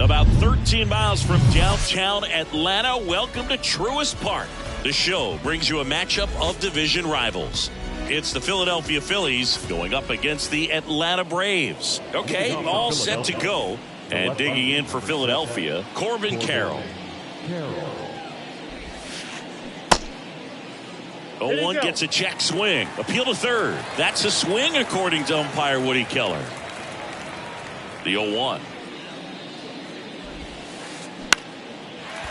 About 13 miles from downtown Atlanta, welcome to Truist Park. The show brings you a matchup of division rivals. It's the Philadelphia Phillies going up against the Atlanta Braves. Okay, all set to go. And digging in for Philadelphia, Corbin Carroll. 0-1 gets a check swing. Appeal to third. That's a swing according to umpire Woody Keller. The 0-1.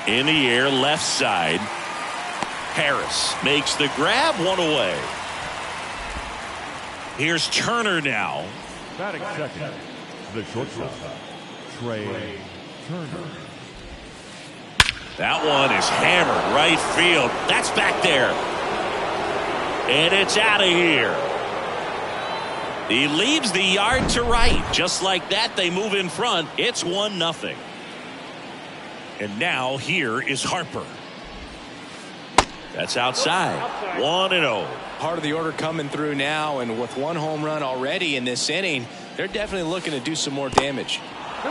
In the air, left side. Harris makes the grab, one away. Here's Turner now. Batting second, the shortstop, Trey Turner. That one is hammered right field. That's back there. And it's out of here. He leaves the yard to right. Just like that, they move in front. It's 1-0. And now here is Harper. That's outside. 1-0. Part of the order coming through now, and with one home run already in this inning, they're definitely looking to do some more damage.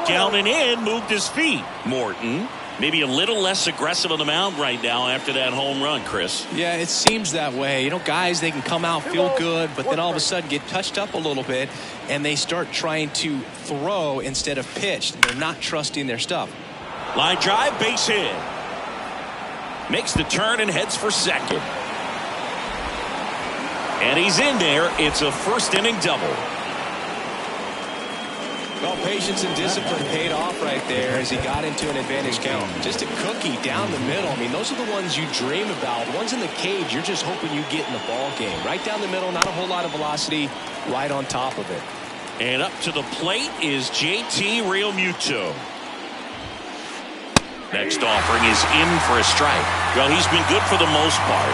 Down and in, moved his feet. Morton, maybe a little less aggressive on the mound right now after that home run, Chris. Yeah, it seems that way. You know, guys, they can come out, feel good, but then all of a sudden get touched up a little bit, and they start trying to throw instead of pitch. They're not trusting their stuff. Line drive, base hit. Makes the turn and heads for second. And he's in there. It's a first inning double. Well, patience and discipline paid off right there as he got into an advantage count. Just a cookie down the middle. I mean, those are the ones you dream about. Ones in the cage, you're just hoping you get in the ball game. Right down the middle, not a whole lot of velocity, right on top of it. And up to the plate is JT Realmuto. Next offering is in for a strike. Well, he's been good for the most part.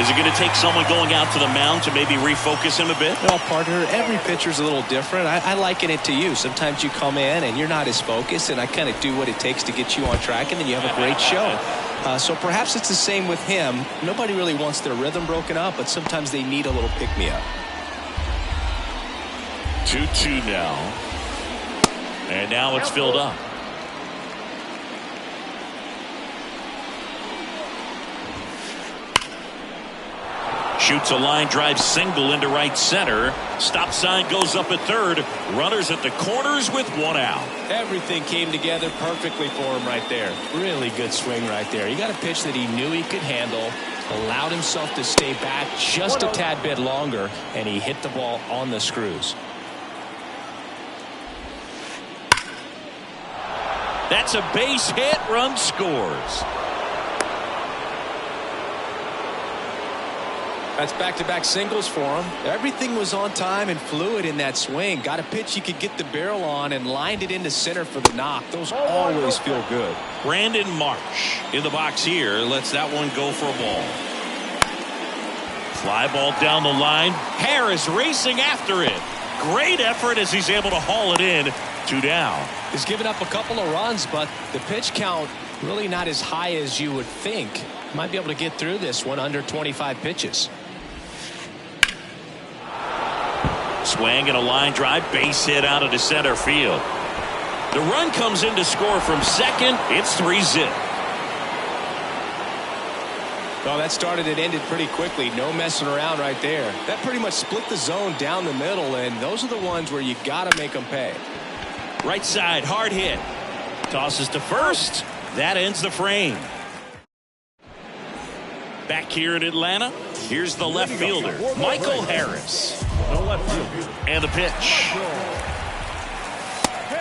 Is it going to take someone going out to the mound to maybe refocus him a bit? Well, partner, every pitcher's a little different. I liken it to you. Sometimes you come in and you're not as focused, and I kind of do what it takes to get you on track, and then you have a great show. So perhaps it's the same with him. Nobody really wants their rhythm broken up, but sometimes they need a little pick-me-up. 2-2 now. And now it's filled up. Shoots a line drive single into right center. Stop sign goes up at third. Runners at the corners with one out. Everything came together perfectly for him right there. Really good swing right there. He got a pitch that he knew he could handle, allowed himself to stay back just a tad bit longer, and he hit the ball on the screws. That's a base hit. Run scores. That's back-to-back singles for him. Everything was on time and fluid in that swing. Got a pitch he could get the barrel on and lined it into center for the knock. Those always feel good. Brandon Marsh in the box here. Lets that one go for a ball. Fly ball down the line. Harris racing after it. Great effort as he's able to haul it in. 2 down. He's given up a couple of runs, but the pitch count really not as high as you would think. Might be able to get through this one under 25 pitches. Swing and a line drive, base hit out into center field. The run comes in to score from second. It's 3-0. Well, that started and ended pretty quickly. No messing around right there. That pretty much split the zone down the middle, and those are the ones where you got to make them pay. Right side, hard hit. Tosses to first. That ends the frame. Back here in Atlanta, here's the left fielder, Michael Harris. And the pitch.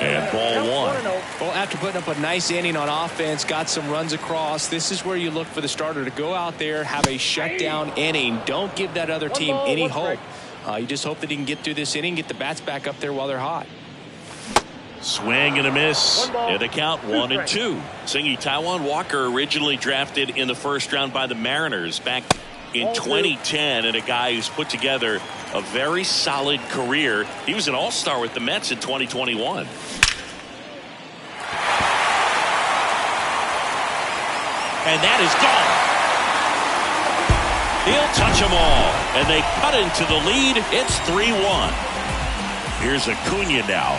And ball one. Well, after putting up a nice inning on offense, got some runs across, this is where you look for the starter to go out there, have a shutdown inning. Don't give that other team any hope. You just hope that he can get through this inning, get the bats back up there while they're hot. Swing and a miss. And the count 1-2. Singy Taijuan Walker originally drafted in the first round by the Mariners back in 2010, and a guy who's put together a very solid career. He was an all-star with the Mets in 2021. And that is gone. He'll touch them all, and they cut into the lead. It's 3-1. Here's Acuna now.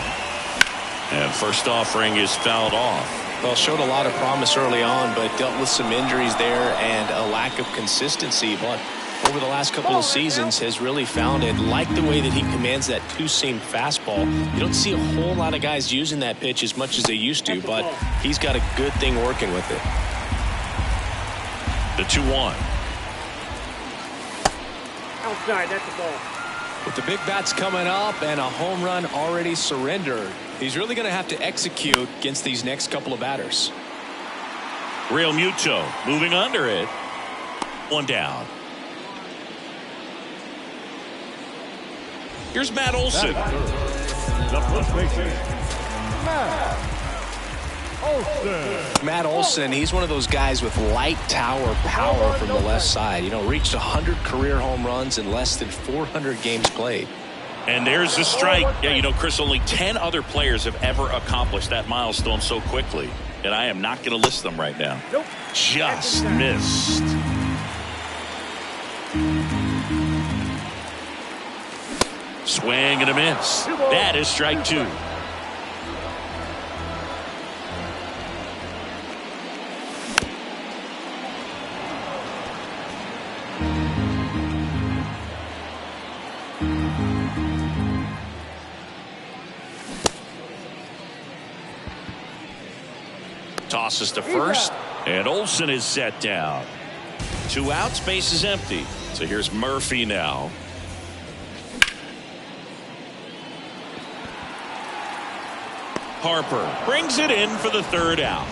And first offering is fouled off. Well, showed a lot of promise early on, but dealt with some injuries there and a lack of consistency. But over the last couple of seasons has really found it. Like the way that he commands that two-seam fastball. You don't see a whole lot of guys using that pitch as much as they used to, but he's got a good thing working with it. The 2-1. Outside, that's the ball. With the big bats coming up and a home run already surrendered, he's really going to have to execute against these next couple of batters. Real Muto moving under it. One down. Here's Matt Olson. The first baseman, Matt Olson. Matt Olson, he's one of those guys with light tower power from the left side. You know, reached 100 career home runs in less than 400 games played. And there's the strike. Yeah, you know, Chris, only 10 other players have ever accomplished that milestone so quickly. And I am not going to list them right now. Nope. Just missed. Swing and a miss. That is strike 2. Tosses to first, and Olson is set down. 2 outs, base is empty. So here's Murphy now. Harper brings it in for the 3rd out.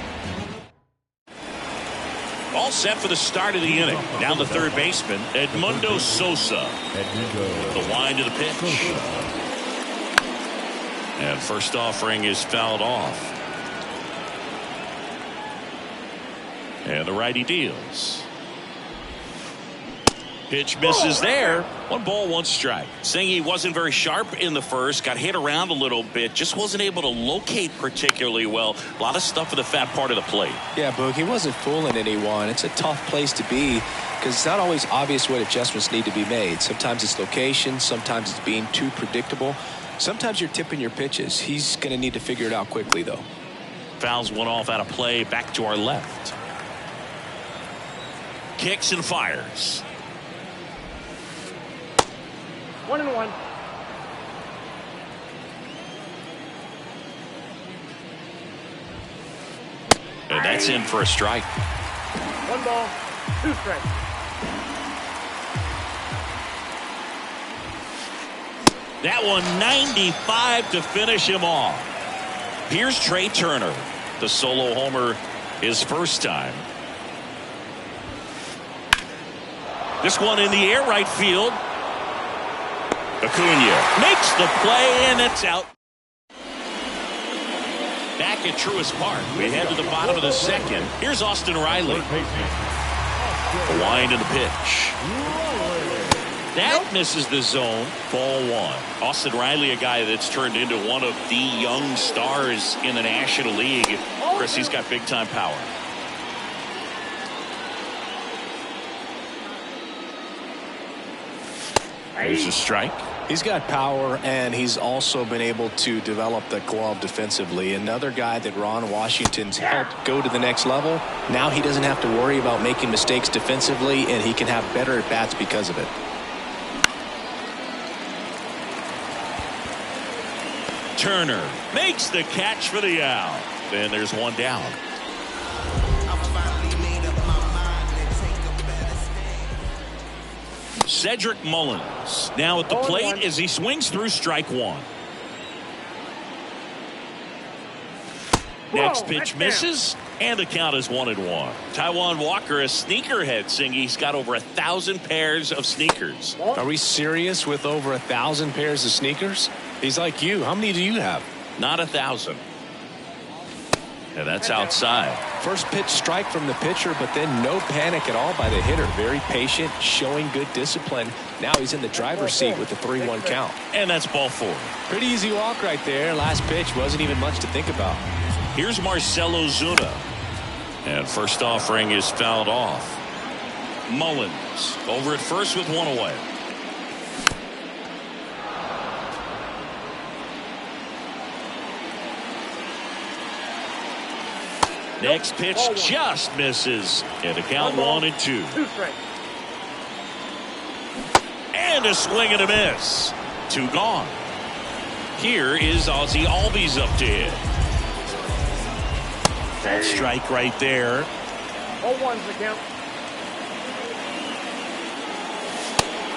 All set for the start of the inning. Now the third baseman, Edmundo Sosa. The wind to the pitch. And first offering is fouled off. And the righty deals. Pitch misses there. 1 ball, 1 strike. Saying he wasn't very sharp in the first. Got hit around a little bit. Just wasn't able to locate particularly well. A lot of stuff for the fat part of the plate. Yeah, Boog, he wasn't fooling anyone. It's a tough place to be because it's not always obvious what adjustments need to be made. Sometimes it's location. Sometimes it's being too predictable. Sometimes you're tipping your pitches. He's going to need to figure it out quickly, though. Fouls one off out of play. Back to our left. Kicks and fires. 1-1. And that's in for a strike. 1 ball, 2 strikes. That one 95 to finish him off. Here's Trey Turner. The solo homer his first time. This one in the air right field. Acuna makes the play, and it's out. Back at Truist Park, we head to the bottom of the 2nd. Here's Austin Riley. The wind and the pitch. That misses the zone. Ball 1. Austin Riley, a guy that's turned into one of the young stars in the National League. Chris, he's got big-time power. There's a strike. He's got power, and he's also been able to develop the glove defensively. Another guy that Ron Washington's helped go to the next level. Now he doesn't have to worry about making mistakes defensively, and he can have better at-bats because of it. Turner makes the catch for the out. And there's 1 down. Cedric Mullins now at the plate as he swings through strike 1. Next pitch misses, and the count is 1-1. Taijuan Walker, a sneakerhead, saying he's got over 1,000 pairs of sneakers. Are we serious with over 1,000 pairs of sneakers? He's like you. How many do you have? Not 1,000. And that's outside. First pitch strike from the pitcher, but then no panic at all by the hitter. Very patient, showing good discipline. Now he's in the driver's seat with the 3-1 count. And that's ball 4. Pretty easy walk right there. Last pitch wasn't even much to think about. Here's Marcell Ozuna. And first offering is fouled off. Mullins over at first with 1 away. Next pitch just misses. And a count 1-2. 2 strikes. And a swing and a miss. 2 gone. Here is Ozzie Albies up to hit. Strike right there. 0-1's the count.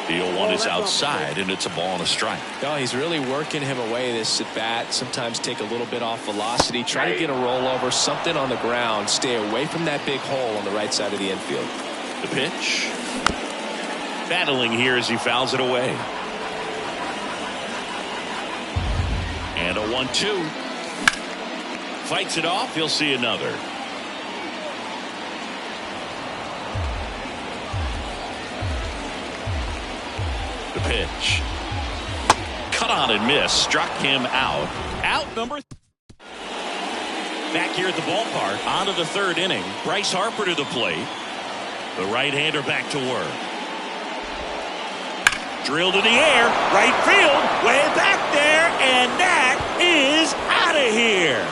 The 0-1 is outside, and it's a ball and a strike. No, he's really working him away this at bat. Sometimes take a little bit off velocity. Try to get a rollover, something on the ground. Stay away from that big hole on the right side of the infield. The pitch. Battling here as he fouls it away. And a 1-2. Fights it off. He'll see another. The pitch. Cut on and miss. Struck him out. Out number. Back here at the ballpark. On to the 3rd inning. Bryce Harper to the plate. The right-hander back to work. Drilled in the air. Right field. Way back there. And that is out of here.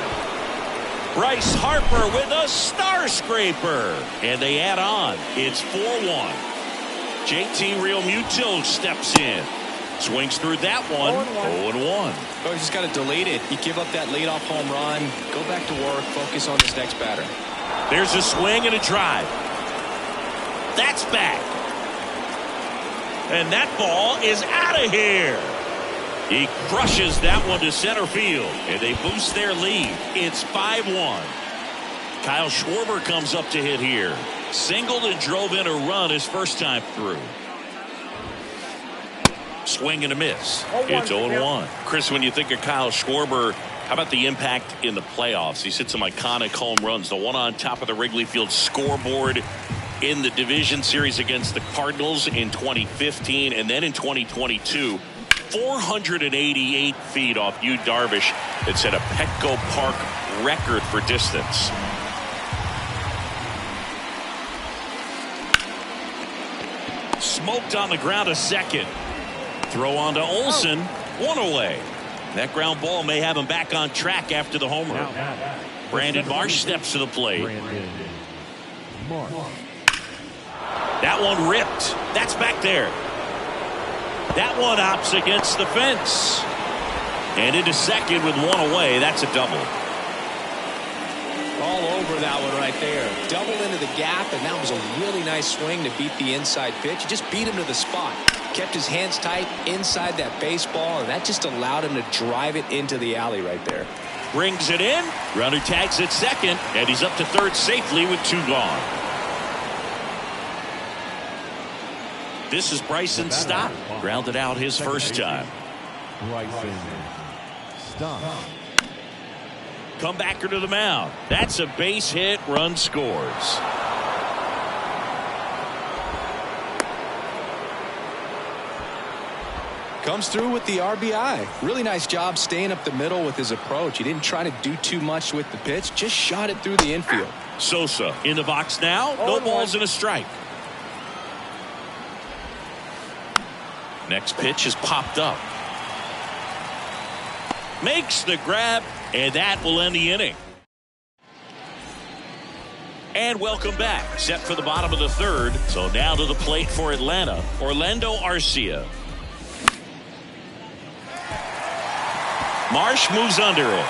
Bryce Harper with a star scraper. And they add on. It's 4-1. JT Realmuto steps in. Swings through that one. 0-1. Oh, he's just got to delete it. You give up that leadoff home run. Go back to work. Focus on his next batter. There's a swing and a drive. That's back. And that ball is out of here. He crushes that one to center field. And they boost their lead. It's 5-1. Kyle Schwarber comes up to hit here. Singled and drove in a run his first time through. Swing and a miss. It's 0-1. Chris, when you think of Kyle Schwarber, how about the impact in the playoffs? He's hit some iconic home runs. The one on top of the Wrigley Field scoreboard in the division series against the Cardinals in 2015. And then in 2022, 488 feet off Yu Darvish that set a Petco Park record for distance. Smoked on the ground a second. Throw on to Olsen. 1 away. That ground ball may have him back on track after the home run. Brandon Marsh steps to the plate. That one ripped. That's back there. That one hops against the fence. And into second with 1 away. That's a double. All over that one right there. Double into the gap, and that was a really nice swing to beat the inside pitch. He just beat him to the spot. Kept his hands tight inside that baseball, and that just allowed him to drive it into the alley right there. Brings it in. Runner tags at second, and he's up to third safely with 2 gone. This is Bryson Stott. Grounded out his first time. Bryson Stott. Comebacker to the mound. That's a base hit. Run scores. Comes through with the RBI. Really nice job staying up the middle with his approach. He didn't try to do too much with the pitch. Just shot it through the infield. Sosa in the box now. No balls and a strike. Next pitch is popped up. Makes the grab, and that will end the inning. And welcome back. Set for the bottom of the 3rd. So now to the plate for Atlanta, Orlando Arcia. Marsh moves under it.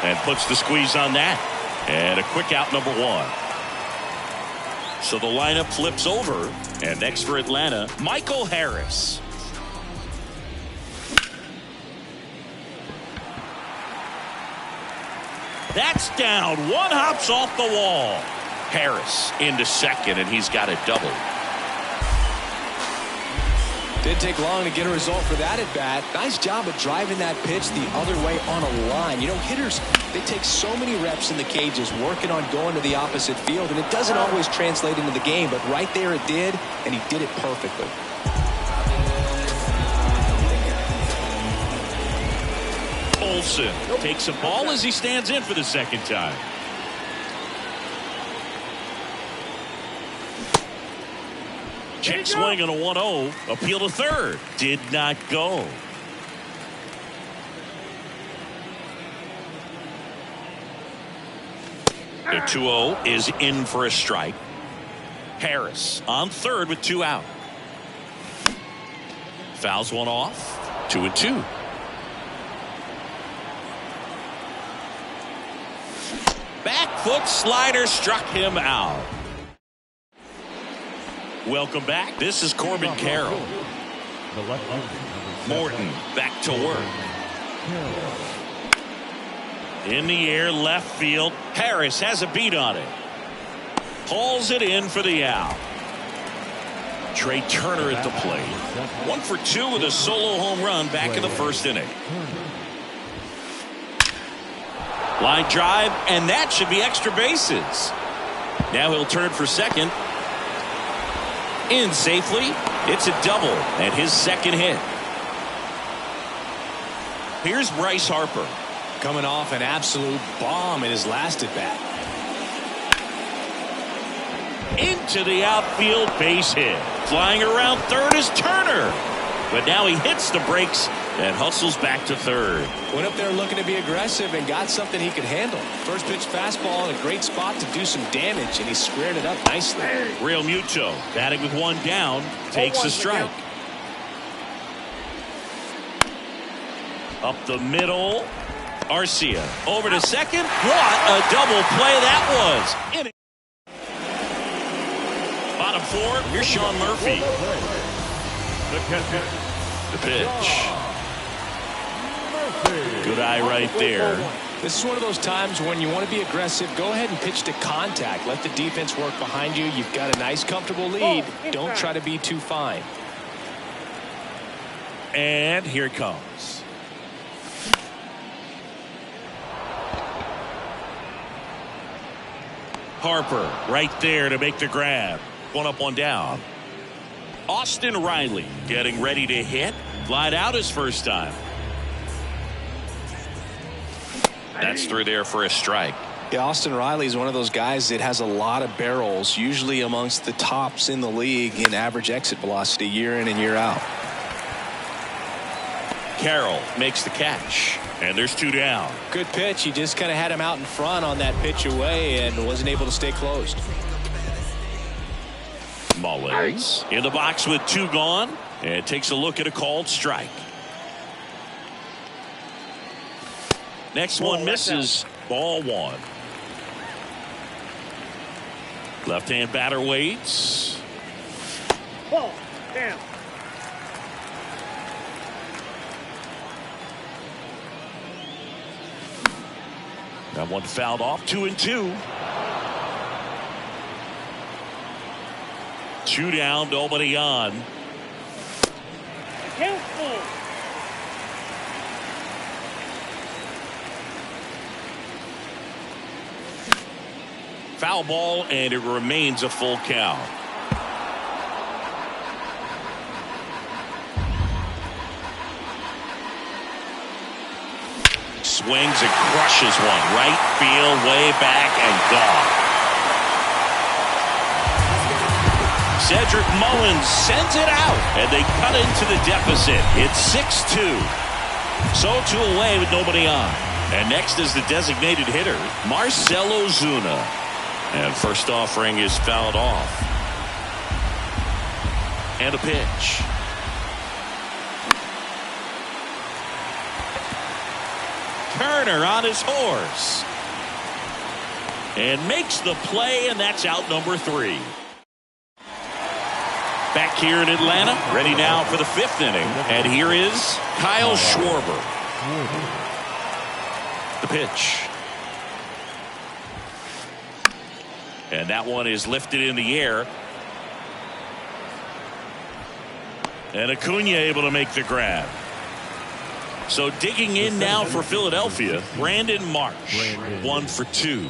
And puts the squeeze on that. And a quick out, number 1. So the lineup flips over. And next for Atlanta, Michael Harris. That's down. 1 hops off the wall. Harris into second, and he's got a double. Didn't take long to get a result for that at bat. Nice job of driving that pitch the other way on a line. You know, hitters, they take so many reps in the cages working on going to the opposite field, and it doesn't always translate into the game, but right there it did, and he did it perfectly. Olsen takes a ball as he stands in for the second time. Check swing on a 1-0. Appeal to third. Did not go. The 2-0 is in for a strike. Harris on third with 2 out. Fouls one off. 2-2. Back foot slider struck him out. Welcome back. This is Corbin Carroll. Morton back to work. In the air, left field. Harris has a beat on it. Hauls it in for the out. Trey Turner at the plate. 1 for 2 with a solo home run back in the first inning. Line drive, and that should be extra bases. Now he'll turn for second. In safely. It's a double and his second hit. Here's Bryce Harper. Coming off an absolute bomb in his last at bat. Into the outfield, base hit. Flying around third is Turner. But now he hits the brakes and hustles back to third. Went up there looking to be aggressive and got something he could handle. First pitch fastball in a great spot to do some damage, and he squared it up nicely. Real Muto batting with 1 down, takes a strike. Up the middle, Arcia over to second. What a double play that was. In it. Bottom 4, here's Sean Murphy. The pitch. Good eye right there. This is one of those times when you want to be aggressive. Go ahead and pitch to contact. Let the defense work behind you. You've got a nice, comfortable lead. Don't try to be too fine. And here it comes. Harper right there to make the grab. 1 up, 1 down. Austin Riley getting ready to hit. Flied out his first time. That's through there for a strike. Yeah, Austin Riley is one of those guys that has a lot of barrels, usually amongst the tops in the league in average exit velocity year in and year out. Carroll makes the catch, and there's 2 down. Good pitch. He just kind of had him out in front on that pitch away and wasn't able to stay closed. Mullins in the box with 2 gone, and takes a look at a called strike. Next one misses. Ball 1. Left-hand batter waits. Ball. Damn. That one fouled off. 2-2. 2 down, nobody on. Careful. Foul ball, and it remains a full count. Swings and crushes one. Right field, way back, and gone. Cedric Mullins sends it out, and they cut into the deficit. It's 6-2. So 2 away with nobody on. And next is the designated hitter, Marcell Ozuna. And first offering is fouled off. And a pitch. Turner on his horse. And makes the play, and that's out number 3. Back here in Atlanta, ready now for the 5th inning. And here is Kyle Schwarber. The pitch. And that one is lifted in the air. And Acuna able to make the grab. So digging in now for Philadelphia, Brandon Marsh. 1 for 2.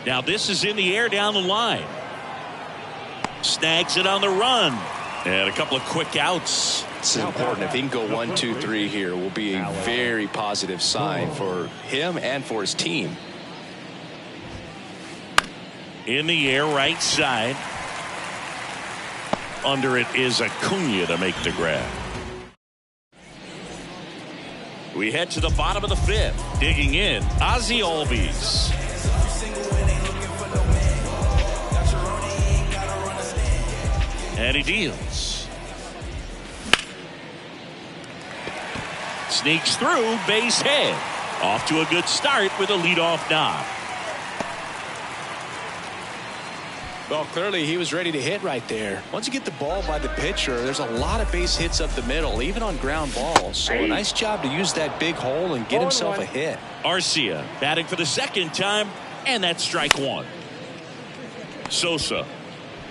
Now this is in the air down the line. Snags it on the run. And a couple of quick outs. It's important. If he can go 1, 2, 3 here, will be a very positive sign for him and for his team. In the air, right side. Under it is Acuna to make the grab. We head to the bottom of the fifth. Digging in, Ozzie Albies. And he deals. Sneaks through, base hit. Off to a good start with a leadoff knock. Well, clearly he was ready to hit right there. Once you get the ball by the pitcher, there's a lot of base hits up the middle, even on ground balls. So a nice job to use that big hole and get himself a hit. Arcia batting for the second time, and that's strike one. Sosa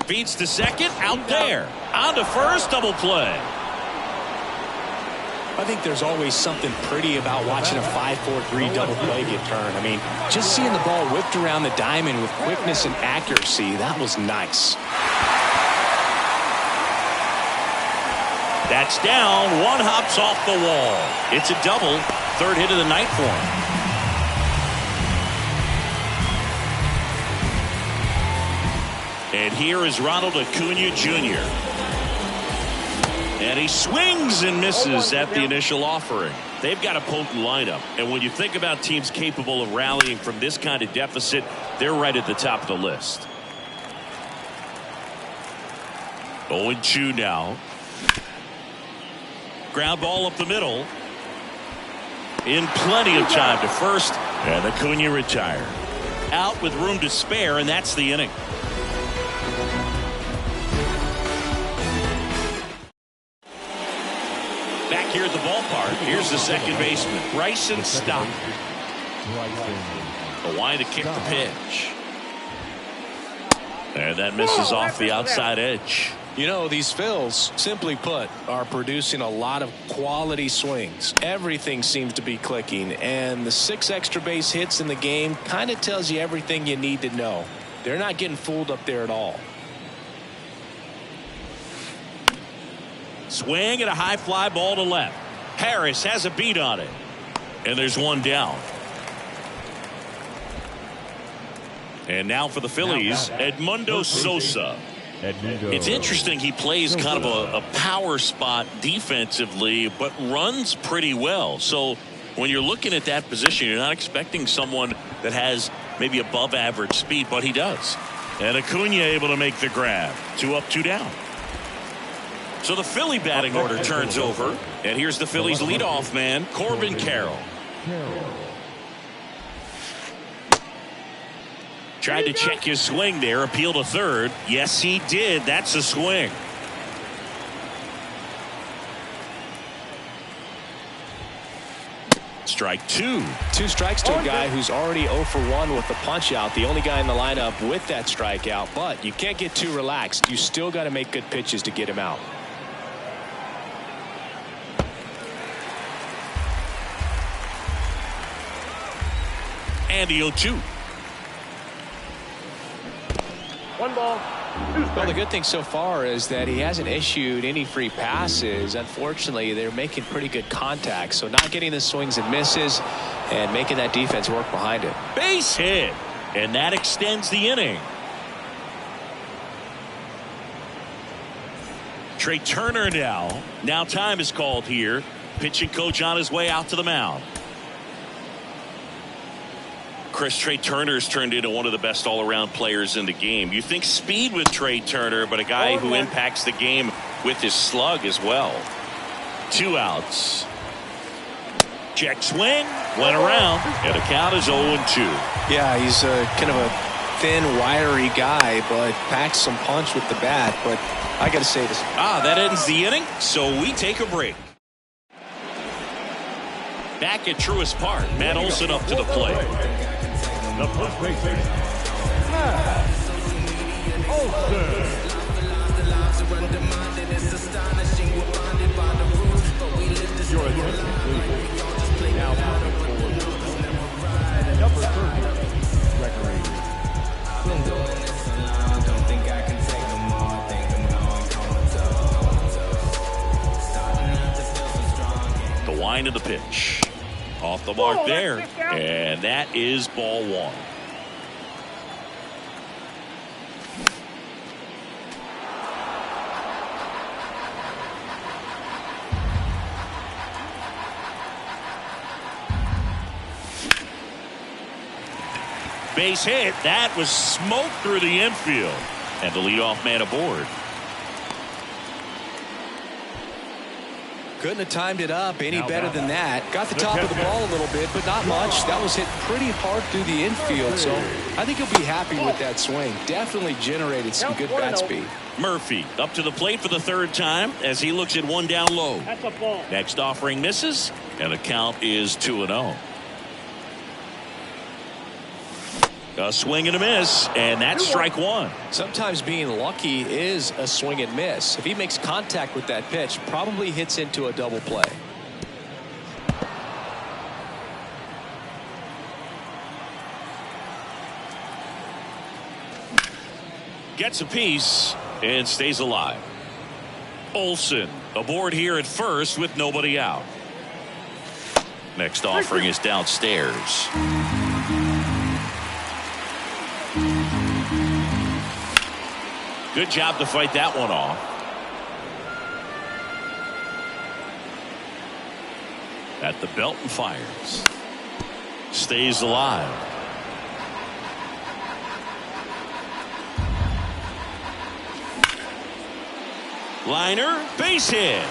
feeds to second, out there. On to first, double play. I think there's always something pretty about watching a 5-4-3 double play get turned. I mean, just seeing the ball whipped around the diamond with quickness and accuracy, that was nice. That's down. One hops off the wall. It's a double. Third hit of the night for him. And here is Ronald Acuna Jr. And he swings and misses at the initial offering. They've got a potent lineup. And when you think about teams capable of rallying from this kind of deficit, they're right at the top of the list. 0-2 now. Ground ball up the middle. In plenty of time to first. And Acuna retired. Out with room to spare, and that's the inning. Back here at the ballpark, here's the second baseman, Bryson Stott. The line to kick the pitch. And that misses off the outside edge. You know, these Phils, simply put, are producing a lot of quality swings. Everything seems to be clicking, and the 6 extra base hits in the game kind of tells you everything you need to know. They're not getting fooled up there at all. Swing and a high fly ball to left. Harris has a beat on it. And there's one down. And now for the Phillies, Edmundo Sosa. It's interesting, he plays kind of a power spot defensively, but runs pretty well. So when you're looking at that position, you're not expecting someone that has maybe above average speed, but he does. And Acuna able to make the grab. 2 up, 2 down. So the Philly batting order turns over. And here's the Phillies leadoff man, Corbin Carroll. Tried to check his swing there, appeal to third. Yes, he did. That's a swing. Strike 2. 2 strikes to a guy who's already 0 for 1 with the punch out. The only guy in the lineup with that strikeout. But you can't get too relaxed. You still got to make good pitches to get him out. And the 0-2. 1 ball. 2 strikes. Well, the good thing so far is that he hasn't issued any free passes. Unfortunately, they're making pretty good contact. So not getting the swings and misses and making that defense work behind it. Base hit. And that extends the inning. Trey Turner now. Now time is called here. Pitching coach on his way out to the mound. Chris, Trey Turner's turned into one of the best all-around players in the game. You think speed with Trey Turner, but a guy who impacts the game with his slug as well. 2 outs. Check swing, went around, and the count is 0-2. Yeah, he's kind of a thin, wiry guy, but packs some punch with the bat. But I got to say this. That ends the inning, so we take a break. Back at Truist Park, Matt Olson up to the plate. The first baseman, Matt Olson. Your attention, please. Now number 30, Gregory. The wind of the pitch. Off the mark there. And that is ball 1. Base hit. That was smoke through the infield. And the leadoff man aboard. Couldn't have timed it up any better than that. Got the top of the ball a little bit, but not much. That was hit pretty hard through the infield, so I think he'll be happy with that swing. Definitely generated some good bat speed. Murphy up to the plate for the third time as he looks at one down low. That's a ball. Next offering misses, and the count is 2-0. A swing and a miss, and that's strike one. Sometimes being lucky is a swing and miss. If he makes contact with that pitch, probably hits into a double play. Gets a piece and stays alive. Olsen aboard here at first with nobody out. Next offering is downstairs. Good job to fight that one off. At the belt and fires. Stays alive. Liner, base hit.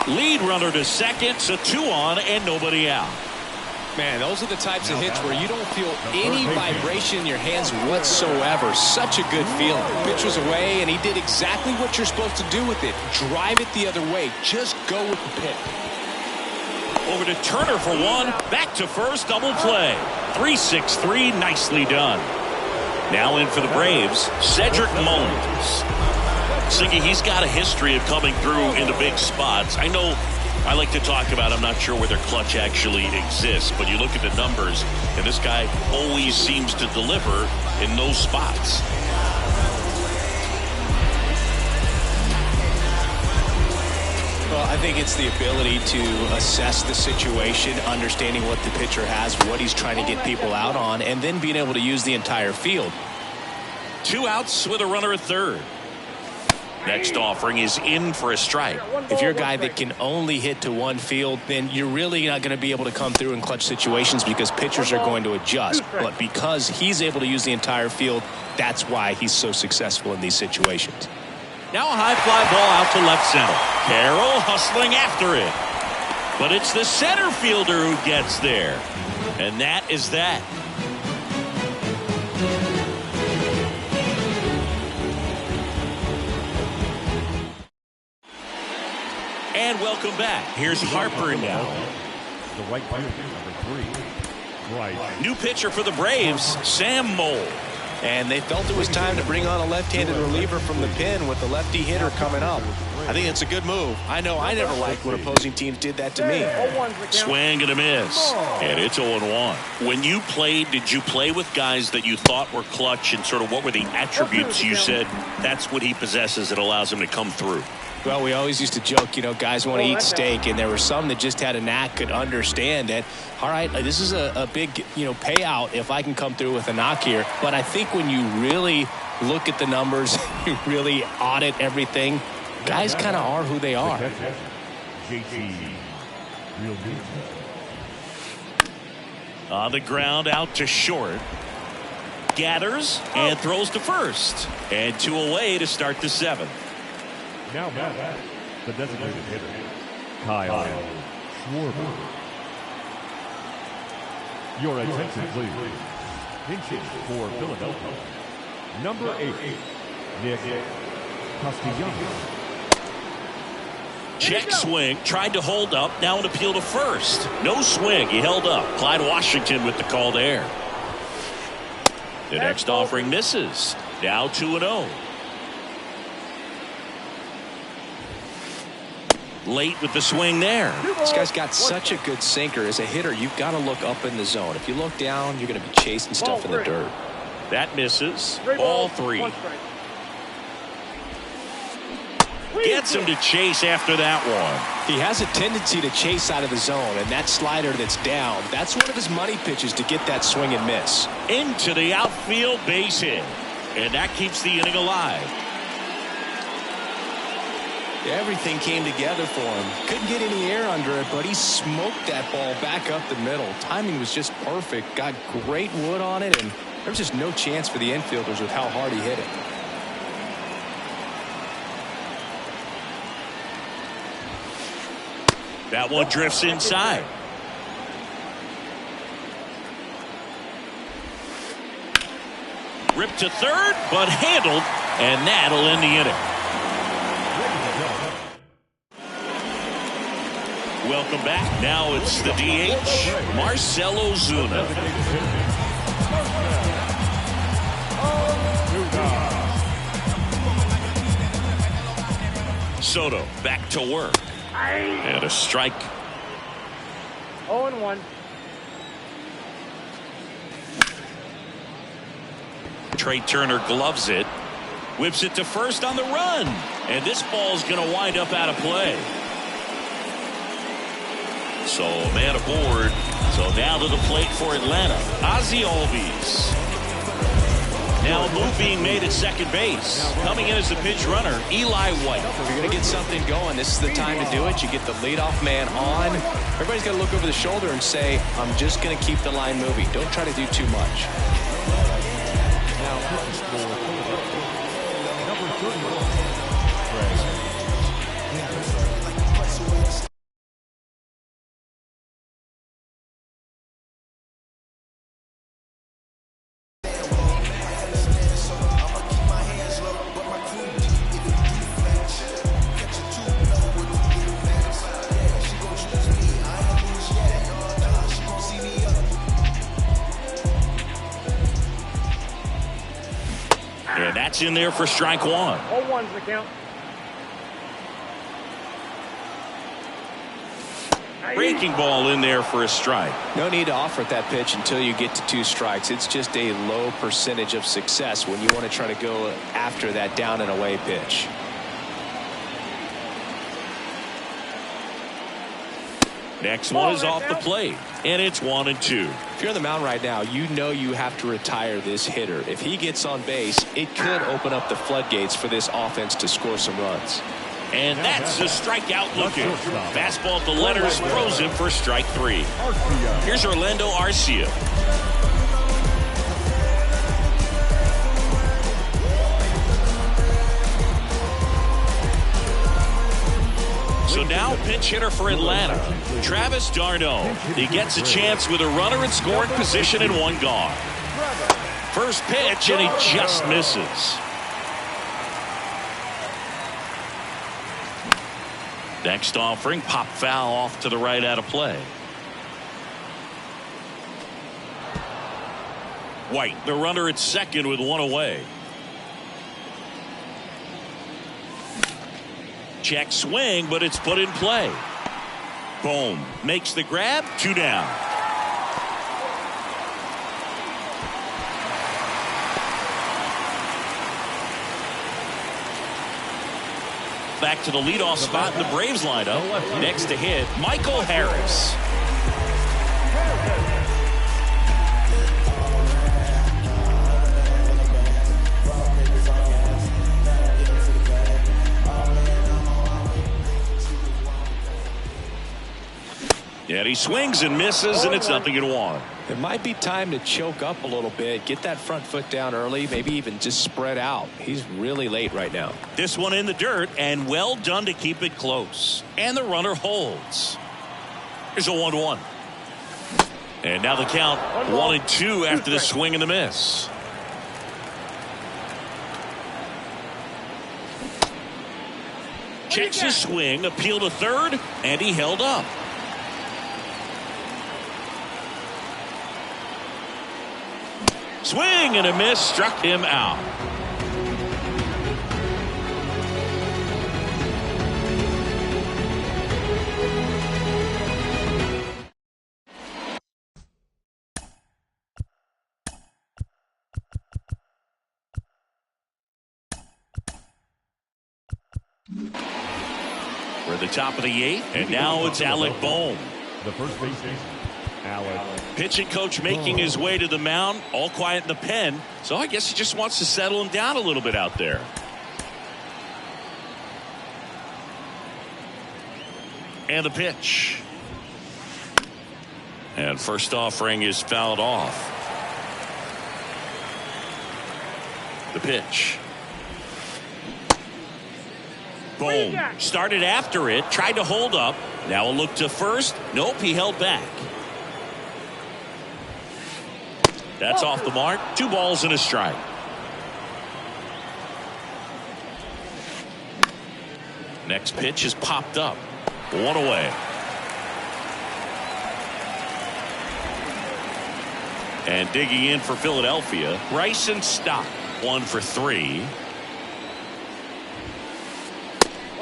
Lead runner to second, so 2 on and nobody out. Man, those are the types of hits where you don't feel any vibration in your hands whatsoever. Such a good feeling. Pitch was away, and he did exactly what you're supposed to do with it. Drive it the other way. Just go with the pitch. Over to Turner for one. Back to first. Double play. 3-6-3. Nicely done. Now in for the Braves, Cedric Mullins. Siggy, he's got a history of coming through into big spots. I know I like to talk about, I'm not sure whether clutch actually exists, but you look at the numbers, and this guy always seems to deliver in those spots. Well, I think it's the ability to assess the situation, understanding what the pitcher has, what he's trying to get people out on, and then being able to use the entire field. 2 outs with a runner at third. Next offering is in for a strike. If you're a guy that can only hit to one field, then you're really not going to be able to come through in clutch situations because pitchers are going to adjust. But because he's able to use the entire field, that's why he's so successful in these situations. Now a high fly ball out to left center. Carroll hustling after it. But it's the center fielder who gets there. And that is that. And welcome back. Here's Harper now. The right fielder, number 3. Right. New pitcher for the Braves, Sam Moll. And they felt it was time to bring on a left-handed reliever from the pen with the lefty hitter coming up. I think it's a good move. I know I never liked when opposing teams did that to me. Swing and a miss. And it's 0-1. When you played, did you play with guys that you thought were clutch, and sort of what were the attributes you said that's what he possesses that allows him to come through? Well, we always used to joke, you know, guys want to eat steak, and there were some that just had a knack, could understand that, all right, this is a big, payout if I can come through with a knock here. But I think when you really look at the numbers, you really audit everything, guys kind of are who they are. On the ground, out to short. Gathers and throws to first. And 2 away to start the 7th. Now back, the designated hitter, Kyle Schwarber. Your attention, please. Pinching for Philadelphia, number 8, Nick Castellanos. Check swing, tried to hold up, now an appeal to first. No swing, he held up. Clyde Washington with the call there. The next offering misses. Now 2-0. Late with the swing there. This guy's got such a good sinker. As a hitter, you've got to look up in the zone. If you look down, you're going to be chasing stuff in the dirt. That misses. Ball 3. Gets him to chase after that one. He has a tendency to chase out of the zone, and that slider that's down, that's one of his money pitches to get that swing and miss. Into the outfield, base hit. And that keeps the inning alive. Everything came together for him. Couldn't get any air under it, but he smoked that ball back up the middle. Timing was just perfect. Got great wood on it, and there was just no chance for the infielders with how hard he hit it. That one drifts inside. Ripped to third, but handled, and that'll end the inning. Welcome back. Now it's the DH, Marcell Ozuna. Soto back to work. And a strike. 0-1. Trey Turner gloves it. Whips it to first on the run. And this ball's going to wind up out of play. So a man aboard. So now to the plate for Atlanta, Ozzie Albies. Now a move being made at second base. Coming in as the pinch runner, Eli White. If you're going to get something going, this is the time to do it. You get the leadoff man on. Everybody's got to look over the shoulder and say, I'm just going to keep the line moving. Don't try to do too much. And that's in there for strike one. 0-1's the count. Breaking ball in there for a strike. No need to offer that pitch until you get to 2 strikes. It's just a low percentage of success when you want to try to go after that down and away pitch. Next one is off the plate, and it's 1-2. If you're on the mound right now, you know you have to retire this hitter. If he gets on base, it could open up the floodgates for this offense to score some runs. And that's a strikeout looking. Fastball at the letters, throws him for strike 3. Here's Orlando Arcia. So now pinch hitter for Atlanta, Travis d'Arnaud. He gets a chance with a runner in scoring position and 1 gone. First pitch, and he just misses. Next offering, pop foul off to the right out of play. White, the runner at second with 1 away. Check swing, but it's put in play. Boom. Makes the grab. 2 down. Back to the leadoff spot in the Braves lineup. Next to hit, Michael Harris. And he swings and misses, and it's 0-1. It might be time to choke up a little bit, get that front foot down early, maybe even just spread out. He's really late right now. This one in the dirt, and well done to keep it close. And the runner holds. Here's a 1-1. And now the count 1-2 after the swing and the miss. Checks his swing, appeal to third, and he held up. Swing and a miss, struck him out. We're at the top of the 8th, and now it's Alec Bohm. The first baseman, Alec. Pitching coach making his way to the mound, all quiet in the pen, so I guess he just wants to settle him down a little bit out there. And the pitch. And first offering is fouled off. The pitch. Boom. Started after it. Tried to hold up. Now a look to first. Nope, he held back. That's off the mark. 2 balls and a strike. Next pitch is popped up. 1 away. And digging in for Philadelphia, Bryson Stott. 1 for 3.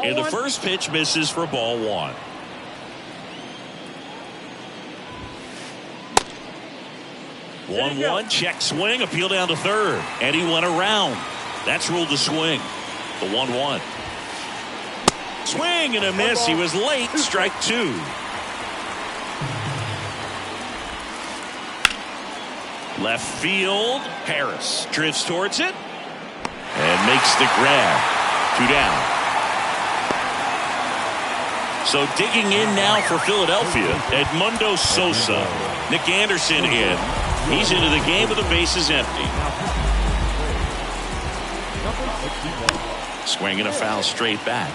And the first pitch misses for ball 1. One check swing, appeal down to third, and he went around. That's ruled a swing. The 1-1. Swing and a miss. He was late. Strike 2. Left field. Harris drifts towards it and makes the grab. 2 down. So digging in now for Philadelphia, Edmundo Sosa. Nick Anderson in. He's into the game with the bases empty. Swing and a foul straight back.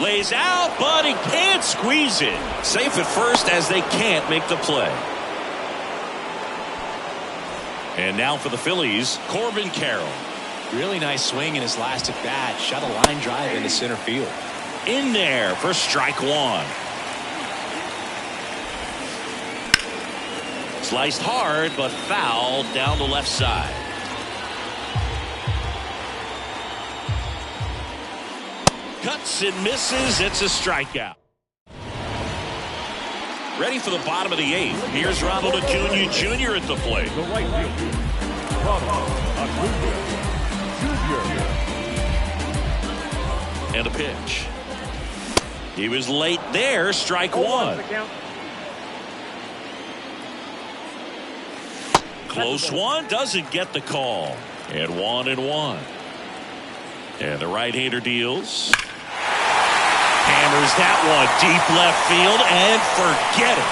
Lays out, but he can't squeeze it. Safe at first as they can't make the play. And now for the Phillies, Corbin Carroll. Really nice swing in his last at bat. Shot a line drive into center field. In there for strike 1. Sliced hard, but fouled down the left side. Cuts and misses. It's a strikeout. Ready for the bottom of the 8th. Here's Ronald Acuna Jr. at the plate. The right fielder, Ronald Acuna Jr. And a pitch. He was late there. Strike 1. Close one. Doesn't get the call. And 1-1. And the right-hander deals. Hammers that one deep left field and forget it.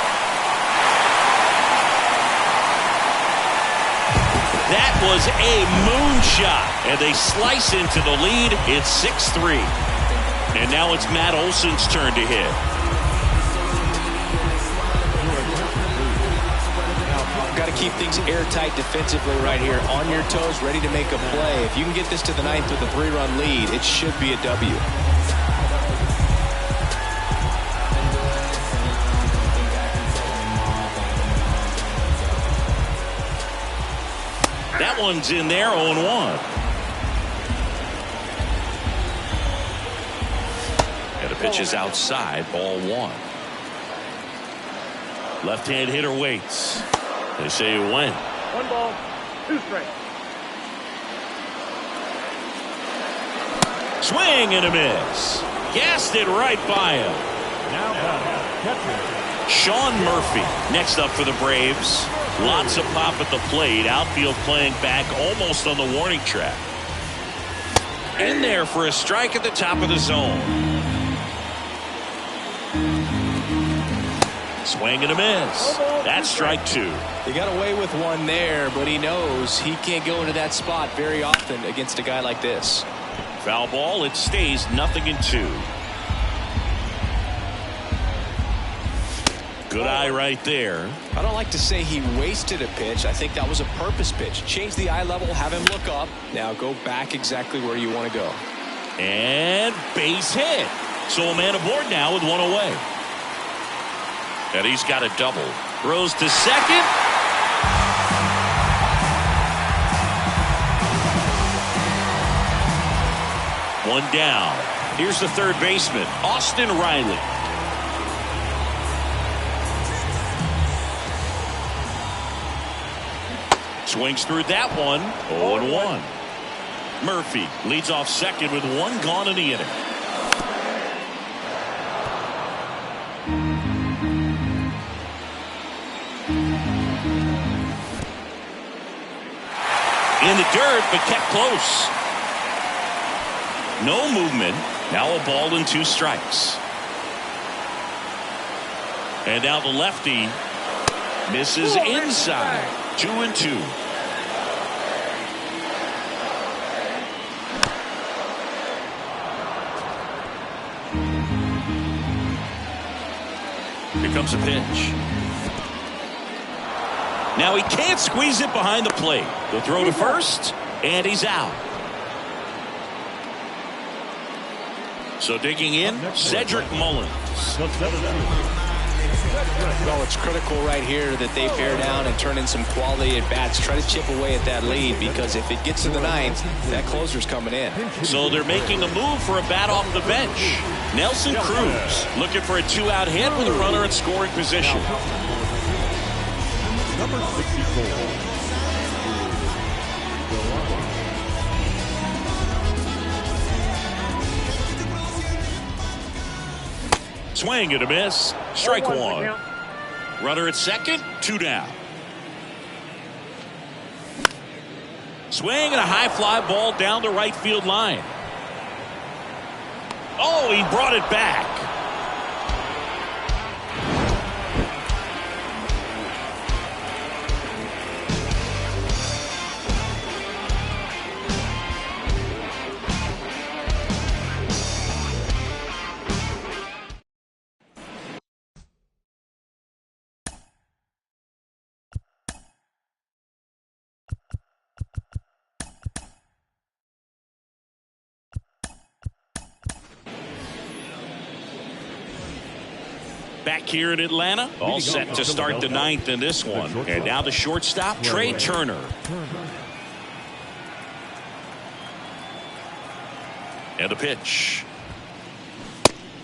That was a moonshot. And they slice into the lead. It's 6-3. And now it's Matt Olson's turn to hit. Got to keep things airtight defensively right here. On your toes, ready to make a play. If you can get this to the 9th with a 3-run lead, it should be a W. That one's in there, 0-1. And the pitch is outside, ball 1. Left-hand hitter waits. They say it went. 1 ball, 2 strikes. Swing and a miss. Gassed it right by him. Now catcher Sean Murphy next up for the Braves. Lots of pop at the plate. Outfield playing back almost on the warning track. In there for a strike at the top of the zone. Swing and a miss. That's strike 2. He got away with one there, but he knows he can't go into that spot very often against a guy like this. Foul ball. It stays 0-2. Good eye right there. I don't like to say he wasted a pitch. I think that was a purpose pitch. Change the eye level, have him look up. Now go back exactly where you want to go. And base hit. So a man aboard now with 1 away. And he's got a double. Throws to second. One down. Here's the third baseman, Austin Riley. Swings through that one. 0-1. Murphy leads off second with 1 gone in the inning. In the dirt, but kept close. No movement. Now a ball and 2 strikes. And now the lefty misses inside. 2-2. Here comes a pitch. Now he can't squeeze it behind the plate. The throw to first, and he's out. So digging in, Cedric Mullins. Well, it's critical right here that they bear down and turn in some quality at bats. Try to chip away at that lead, because if it gets to the ninth, that closer's coming in. So they're making a move for a bat off the bench. Nelson Cruz looking for a 2-out hit with a runner in scoring position. Number 64. Swing and a miss. Strike 1. Runner at second, 2 down. Swing and a high fly ball down the right field line. Oh, he brought it back. Back here in Atlanta, all set to start the ninth in this one. And now the shortstop, Trey Turner. And the pitch.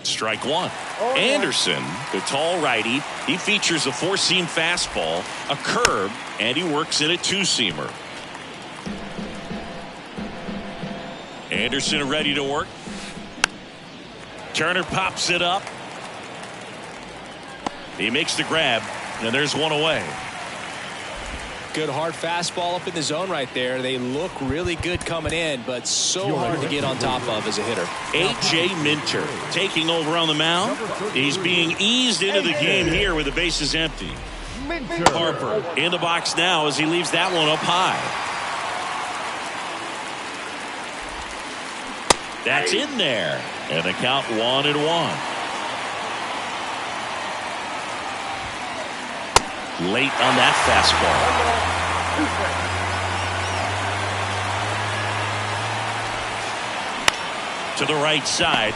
Strike 1. Anderson, the tall righty, he features a 4-seam fastball, a curve, and he works in a 2-seamer. Anderson ready to work. Turner pops it up. He makes the grab, and there's one away. Good hard fastball up in the zone right there. They look really good coming in, but so hard to get on top of as a hitter. A.J. Minter taking over on the mound. He's being eased into the game here with the bases empty. Harper in the box now as he leaves that one up high. That's in there. And the count 1-1. Late on that fastball. To the right side.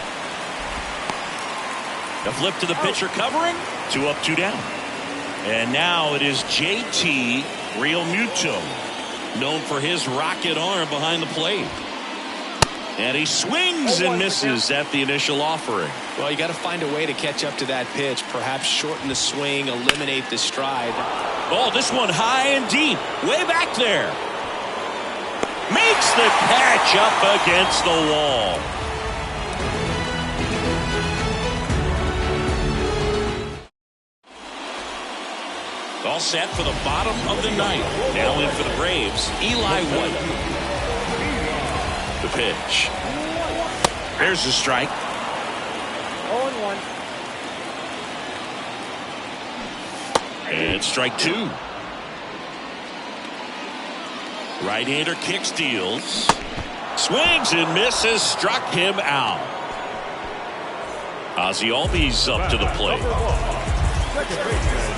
The flip to the pitcher covering. 2 up, 2 down. And now it is JT Realmuto, known for his rocket arm behind the plate. And he swings and misses at the initial offering. Well, you got to find a way to catch up to that pitch. Perhaps shorten the swing, eliminate the stride. Oh, this one high and deep. Way back there. Makes the catch up against the wall. All set for the bottom of the ninth. Now in for the Braves, Eli White. The pitch. There's the strike. 0-1. And strike 2. Right-hander kicks, deals. Swings and misses. Struck him out. Ozzie Albies up to the plate. Second baseman,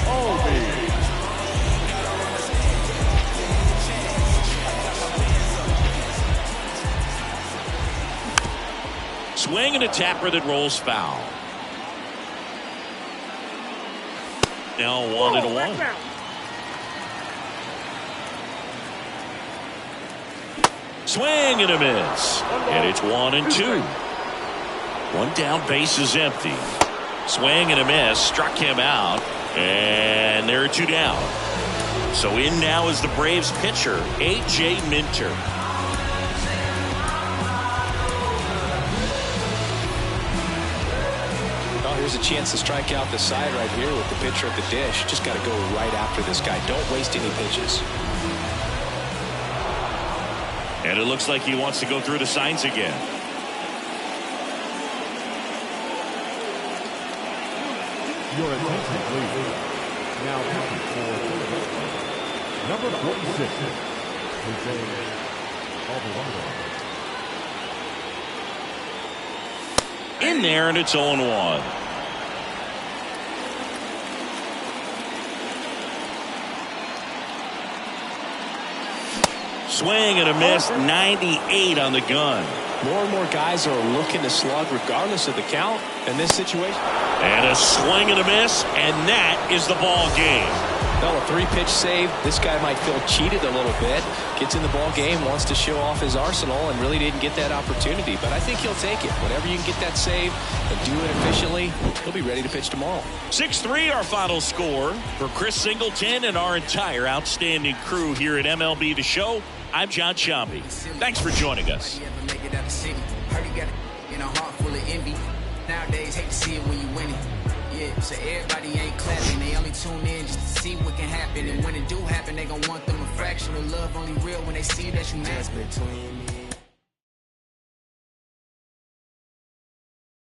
Ozzie Albies. Swing and a tapper that rolls foul. Now 1-1. Swing and a miss. And it's 1-2. One down, base is empty. Swing and a miss. Struck him out. And there are 2 down. So in now is the Braves pitcher, A.J. Minter. Here's a chance to strike out the side right here with the pitcher at the dish. Just got to go right after this guy. Don't waste any pitches. And it looks like he wants to go through the signs again. Your attention, please. Now pitching for number 46, Jose Alvarado. In there, and it's 0-1. Swing and a miss, 98 on the gun. More and more guys are looking to slug regardless of the count in this situation. And a swing and a miss, and that is the ball game. Well, a 3-pitch save. This guy might feel cheated a little bit. Gets in the ball game, wants to show off his arsenal, and really didn't get that opportunity. But I think he'll take it. Whenever you can get that save and do it efficiently, he'll be ready to pitch tomorrow. 6-3 our final score. For Chris Singleton and our entire outstanding crew here at MLB The Show, I'm John Sciambi. Thanks for joining us. Nowadays, hate to see it when you win it. Yeah, so everybody ain't clapping. They only tune in just to see what can happen. And when it do happen, they gon' want them a fraction of love. Only real when they see that you mad.